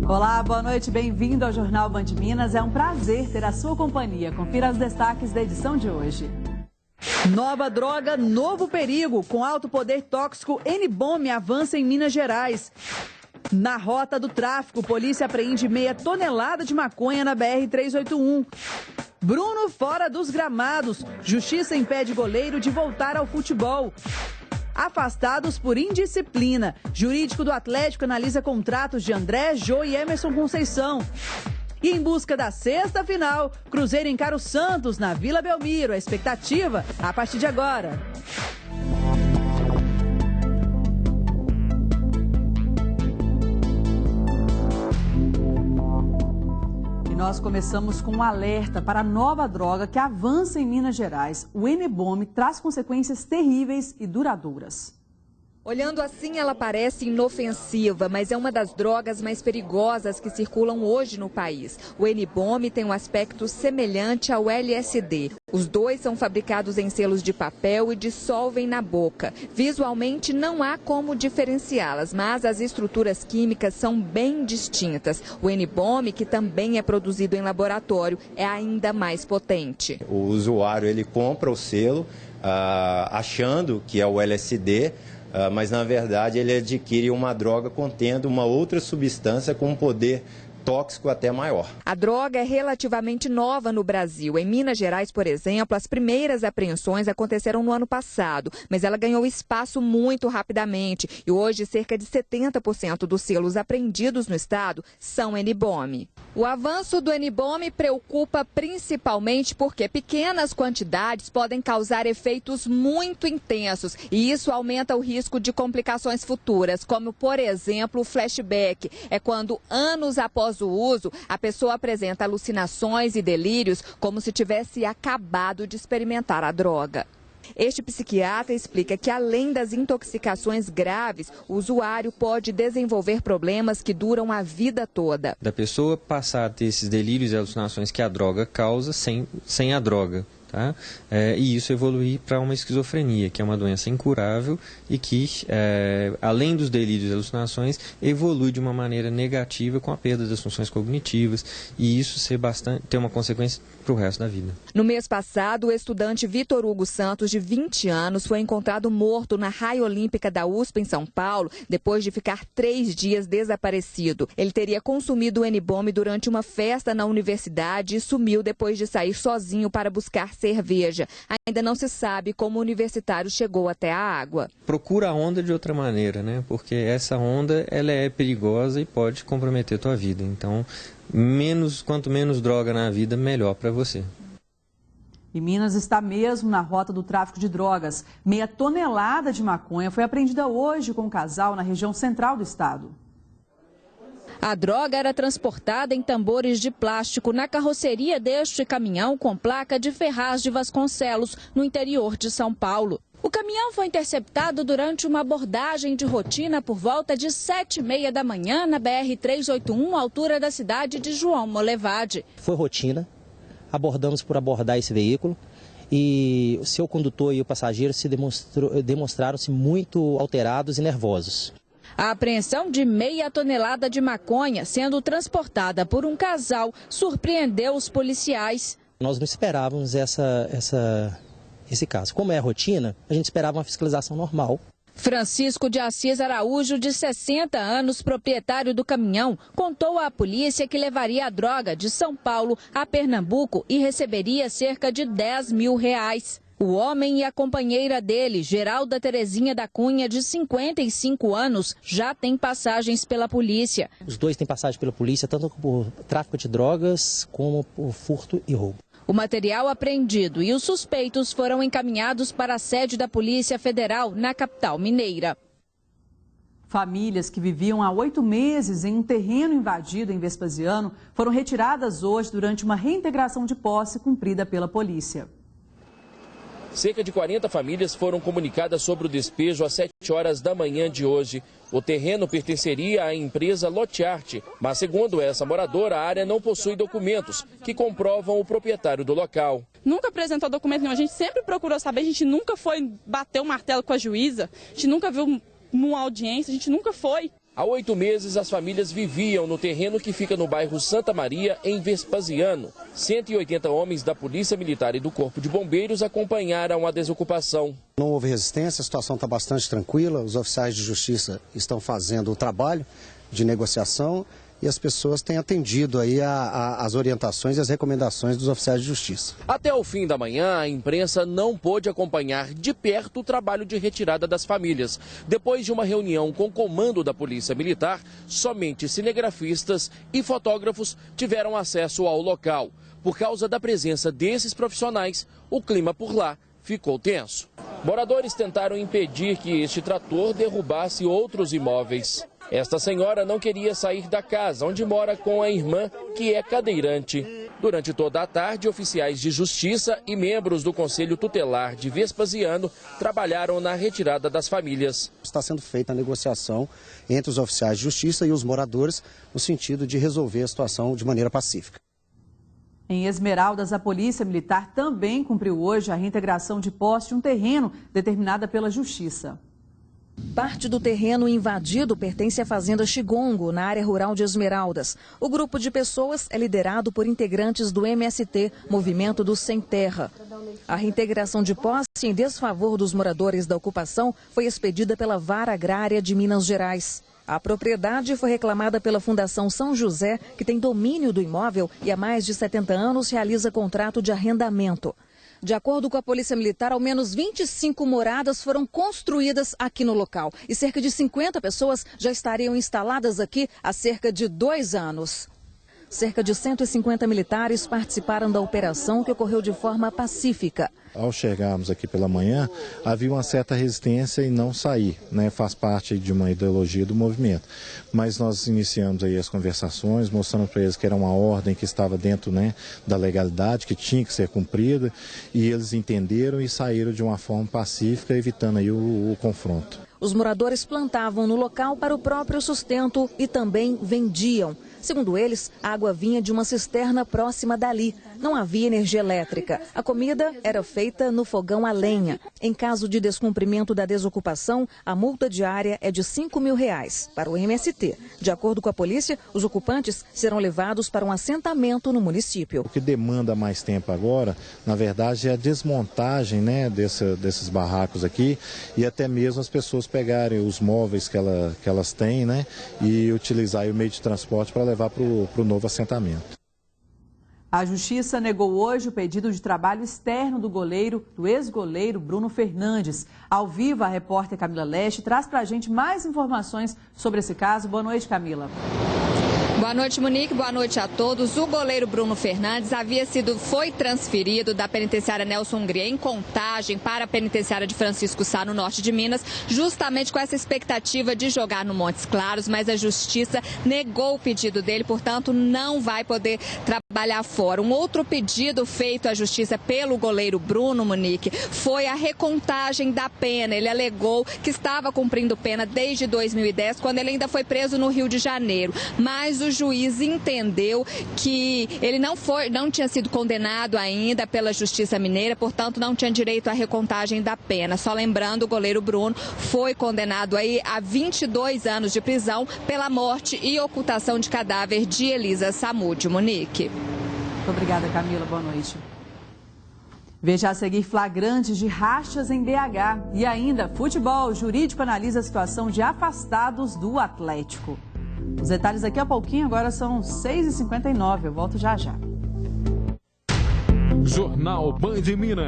Olá, boa noite, bem-vindo ao Jornal Band Minas. É um prazer ter a sua companhia. Confira os destaques da edição de hoje. Nova droga, novo perigo. Com alto poder tóxico, N-Bomb avança em Minas Gerais. Na rota do tráfico, polícia apreende meia tonelada de maconha na BR-381. Bruno fora dos gramados. Justiça impede goleiro de voltar ao futebol. Afastados por indisciplina. Jurídico do Atlético analisa contratos de André, Jô e Emerson Conceição. E em busca da sexta final, Cruzeiro encara o Santos na Vila Belmiro. A expectativa a partir de agora. Nós começamos com um alerta para a nova droga que avança em Minas Gerais. O N-Bomb traz consequências terríveis e duradouras. Olhando assim, ela parece inofensiva, mas é uma das drogas mais perigosas que circulam hoje no país. O N-Bomb tem um aspecto semelhante ao LSD. Os dois são fabricados em selos de papel e dissolvem na boca. Visualmente não há como diferenciá-las, mas as estruturas químicas são bem distintas. O N-Bomb, que também é produzido em laboratório, é ainda mais potente. O usuário ele compra o selo achando que é o LSD, mas na verdade ele adquire uma droga contendo uma outra substância com um poder tóxico até maior. A droga é relativamente nova no Brasil. Em Minas Gerais, por exemplo, as primeiras apreensões aconteceram no ano passado, mas ela ganhou espaço muito rapidamente e hoje cerca de 70% dos selos apreendidos no estado são N-Bomb. O avanço do N-Bomb preocupa principalmente porque pequenas quantidades podem causar efeitos muito intensos e isso aumenta o risco de complicações futuras, como, por exemplo, o flashback. É quando, anos após o uso, a pessoa apresenta alucinações e delírios como se tivesse acabado de experimentar a droga. Este psiquiatra explica que, além das intoxicações graves, o usuário pode desenvolver problemas que duram a vida toda. Da pessoa passar a ter esses delírios e alucinações que a droga causa sem a droga. Tá? E isso evoluir para uma esquizofrenia, que é uma doença incurável e que, além dos delírios e alucinações, evolui de uma maneira negativa com a perda das funções cognitivas e isso ter uma consequência para o resto da vida. No mês passado, o estudante Vitor Hugo Santos, de 20 anos, foi encontrado morto na raia olímpica da USP em São Paulo, depois de ficar 3 dias desaparecido. Ele teria consumido o N-Bomb durante uma festa na universidade e sumiu depois de sair sozinho para buscar cerveja. Ainda não se sabe como o universitário chegou até a água. Procura a onda de outra maneira, né? Porque essa onda ela é perigosa e pode comprometer a tua vida. Então, quanto menos droga na vida, melhor para você. E Minas está mesmo na rota do tráfico de drogas. Meia tonelada de maconha foi apreendida hoje com um casal na região central do estado. A droga era transportada em tambores de plástico na carroceria deste caminhão com placa de Ferraz de Vasconcelos, no interior de São Paulo. O caminhão foi interceptado durante uma abordagem de rotina por volta de 7h30 da manhã na BR-381, altura da cidade de João Molevade. Foi rotina, abordamos por abordar esse veículo e o seu condutor e o passageiro demonstraram-se muito alterados e nervosos. A apreensão de meia tonelada de maconha sendo transportada por um casal surpreendeu os policiais. Nós não esperávamos esse caso. Como é a rotina, a gente esperava uma fiscalização normal. Francisco de Assis Araújo, de 60 anos, proprietário do caminhão, contou à polícia que levaria a droga de São Paulo a Pernambuco e receberia cerca de R$10 mil. O homem e a companheira dele, Geralda Terezinha da Cunha, de 55 anos, já têm passagens pela polícia. Os dois têm passagem pela polícia, tanto por tráfico de drogas como por furto e roubo. O material apreendido e os suspeitos foram encaminhados para a sede da Polícia Federal, na capital mineira. Famílias que viviam há 8 meses em um terreno invadido em Vespasiano foram retiradas hoje durante uma reintegração de posse cumprida pela polícia. Cerca de 40 famílias foram comunicadas sobre o despejo às 7 horas da manhã de hoje. O terreno pertenceria à empresa Lotearte, mas segundo essa moradora, a área não possui documentos que comprovam o proprietário do local. Nunca apresentou documento nenhum, a gente sempre procurou saber, a gente nunca foi bater o martelo com a juíza, a gente nunca viu numa audiência, a gente nunca foi. Há 8 meses, as famílias viviam no terreno que fica no bairro Santa Maria, em Vespasiano. 180 homens da Polícia Militar e do Corpo de Bombeiros acompanharam a desocupação. Não houve resistência, a situação está bastante tranquila. Os oficiais de justiça estão fazendo o trabalho de negociação e as pessoas têm atendido aí as orientações e as recomendações dos oficiais de justiça. Até o fim da manhã, a imprensa não pôde acompanhar de perto o trabalho de retirada das famílias. Depois de uma reunião com o comando da Polícia Militar, somente cinegrafistas e fotógrafos tiveram acesso ao local. Por causa da presença desses profissionais, o clima por lá ficou tenso. Moradores tentaram impedir que este trator derrubasse outros imóveis. Esta senhora não queria sair da casa, onde mora com a irmã, que é cadeirante. Durante toda a tarde, oficiais de justiça e membros do Conselho Tutelar de Vespasiano trabalharam na retirada das famílias. Está sendo feita a negociação entre os oficiais de justiça e os moradores, no sentido de resolver a situação de maneira pacífica. Em Esmeraldas, a Polícia Militar também cumpriu hoje a reintegração de posse de um terreno determinada pela Justiça. Parte do terreno invadido pertence à Fazenda Chigongo, na área rural de Esmeraldas. O grupo de pessoas é liderado por integrantes do MST, Movimento do Sem Terra. A reintegração de posse em desfavor dos moradores da ocupação foi expedida pela Vara Agrária de Minas Gerais. A propriedade foi reclamada pela Fundação São José, que tem domínio do imóvel e há mais de 70 anos realiza contrato de arrendamento. De acordo com a Polícia Militar, ao menos 25 moradas foram construídas aqui no local e cerca de 50 pessoas já estariam instaladas aqui há cerca de 2 anos. Cerca de 150 militares participaram da operação, que ocorreu de forma pacífica. Ao chegarmos aqui pela manhã, havia uma certa resistência em não sair, né? Faz parte de uma ideologia do movimento. Mas nós iniciamos aí as conversações, mostrando para eles que era uma ordem que estava dentro, né, da legalidade, que tinha que ser cumprida, e eles entenderam e saíram de uma forma pacífica, evitando aí o confronto. Os moradores plantavam no local para o próprio sustento e também vendiam. Segundo eles, a água vinha de uma cisterna próxima dali. Não havia energia elétrica. A comida era feita no fogão a lenha. Em caso de descumprimento da desocupação, a multa diária é de R$5.000 para o MST. De acordo com a polícia, os ocupantes serão levados para um assentamento no município. O que demanda mais tempo agora, na verdade, é a desmontagem, né, desses barracos aqui, e até mesmo as pessoas pegarem os móveis que elas têm, né, e utilizar o meio de transporte para levar para o novo assentamento. A Justiça negou hoje o pedido de trabalho externo do ex-goleiro Bruno Fernandes. Ao vivo, a repórter Camila Leste traz para a gente mais informações sobre esse caso. Boa noite, Camila. Boa noite, Monique. Boa noite a todos. O goleiro Bruno Fernandes foi transferido da penitenciária Nelson Hungria em Contagem para a penitenciária de Francisco Sá, no norte de Minas, justamente com essa expectativa de jogar no Montes Claros, mas a Justiça negou o pedido dele, portanto, não vai poder trabalhar fora. Um outro pedido feito à Justiça pelo goleiro Bruno, Monique, foi a recontagem da pena. Ele alegou que estava cumprindo pena desde 2010, quando ele ainda foi preso no Rio de Janeiro, mas o juiz entendeu que ele não tinha sido condenado ainda pela Justiça Mineira, portanto não tinha direito à recontagem da pena. Só lembrando, o goleiro Bruno foi condenado aí a 22 anos de prisão pela morte e ocultação de cadáver de Elisa Samúdio. Monique. Muito obrigada, Camila. Boa noite. Veja a seguir flagrantes de rachas em BH. E ainda, futebol jurídico analisa a situação de afastados do Atlético. Os detalhes daqui a pouquinho, agora são 6h59. Eu volto já já. Jornal Band Minas.